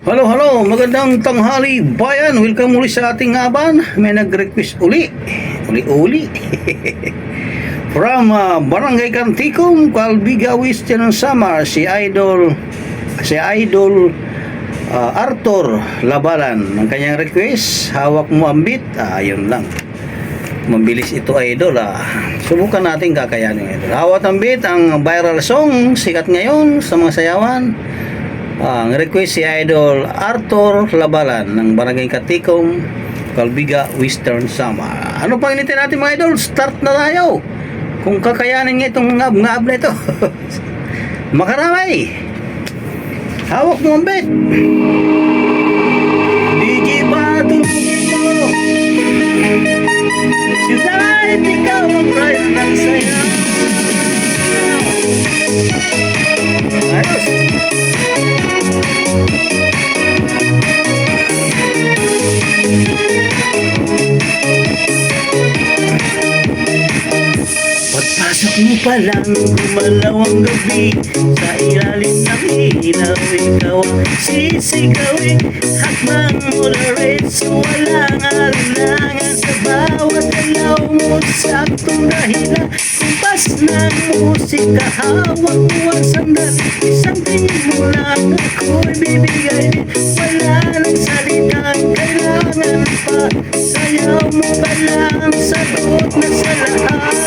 Hello, hello, magandang tanghali bayan. Welcome muli sa ating aban. May nag-request uli from Barangay Canticum, Calbiga, Western Samar, si Idol Arthur Labalan. Ang kanyang request, hawak mo ang beat. Yun lang. Mabilis ito, Idol. Subukan natin kakayanin ito. Hawak ang beat, ang viral song, sikat ngayon sa mga sayawan. Ang request si Idol Arthur Labalan ng Barangay Canticum, Calbiga, Western Samar. Ano pang initin natin mga idol? Start na tayo. Kung kakayanin nga itong ngab-ngab na ito. Makaramay. Hawak mo ang bet. DJ Bato mo. Kahit ikaw ang bright ng saya. Ayos. Pagpasok mo pa lang, gumalaw ang gabi. Sa ilalim ng ilaw, ikaw ang sisigawin. Hakbang mo na rin, so walang alinlangan. Sa bawat galaw mo, saktong dahilan. Kumpas ng musika, hawak mo ang sandali. Isang tingin mo lang, ako'y bibigay din. Wala nang salitang kailangan pa. Sayaw mo pa lang, sagot na sa lahat.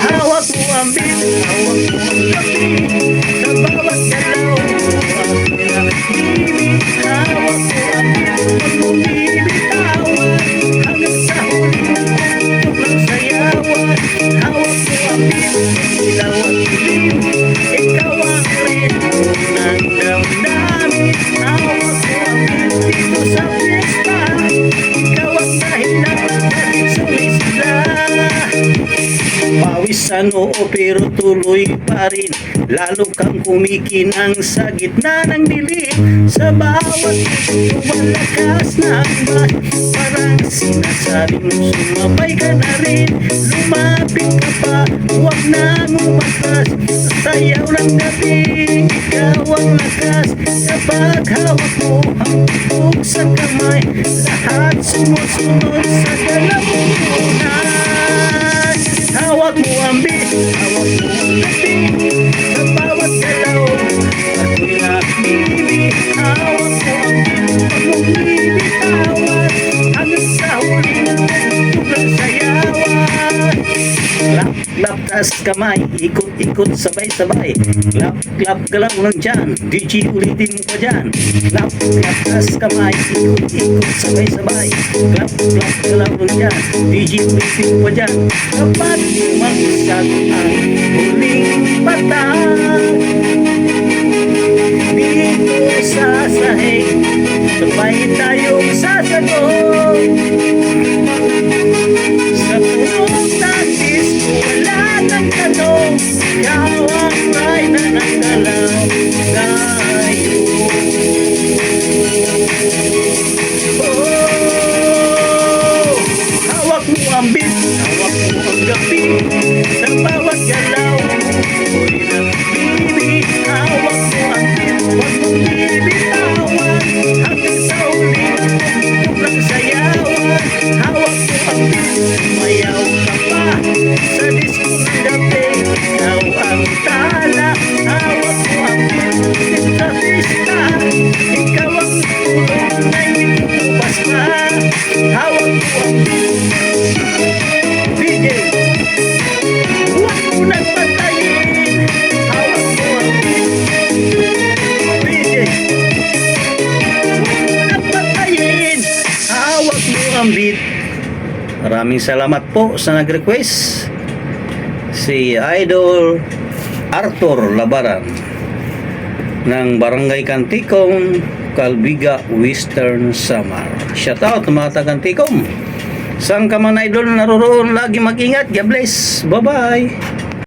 Hawak mo ang beat, hawak mo ang gabi. Sa bawat galaw mo ang pinag-ibig. Hawak mo ang beat, huwag mong bibitawan. Hanggang sa huling tutok ng sayawan. Hawak mo ang beat, ilaw at dilim. Ikaw ang ritmo ng damdamin. Hawak mo ang beat dito sa fiesta. Ikaw ang dahilan dahil sumisla. Pawisan oo pero tuloy pa rin. Lalo kang kumikinang sa gitna ng dilim. Sa bawat lumalakas na ambas. Parang sinasabi mo sumabay ka na rin. Lumapit ka pa, huwag nang umatras. Sayaw ng gabi, ikaw ang lakas. Kapag hawak mo ang tubog sa kamay, lahat sumusunod sa galaw mo na. Hawak mo ang beat, hawak mo ang gabi. Sa bawat galaw, ako'y nakibig. Hawak mo ang beat, huwag mong bibitawan. Hanggang sa huling tutok ng sayawan. Clap, clap, tas kamay, ikot-ikot, sabay-sabay. Clap, clap, galaw lang dyan, DJ ulitin mo pa dyan. Clap, clap, tas kamay, ikot-ikot, sabay-sabay. Clap, clap, galaw lang dyan, DJ ulitin mo pa dyan. Kapag magsak ang huling patag, dito sa sahig, sabay tayong sasagot. Sa punong ng disco, wala nang tanong. Ikaw ang ray na nagdalaw tayo. Oh, hawak mo ang beat, hawak mo ang gabi. Sa bawat galaw, ako'y nakibig. Hawak mo ang beat, huwag mong bibitawan. Hanggang sa ulit, tutok ng sayawan. Hawak mo ang beat, mayaw ka pa. Sa disco ng gabi, ikaw ang tala. Hawak mo ang beat, sa pista. Ikaw ang tulong na hindi kupas pa. Hawak mo ang beat, DJ, huwag mo nang patayin. Hawak mo ang beat, DJ, huwag mo nang patayin. Hawak mo ang beat. Maraming salamat po sa nag-request, si Idol Arthur Labaran ng Barangay Canticum, Calbiga, Western Samar. Shout out mga taga-Canticum. Saan ka man idol na naroon, lagi mag-ingat. God bless. Bye-bye.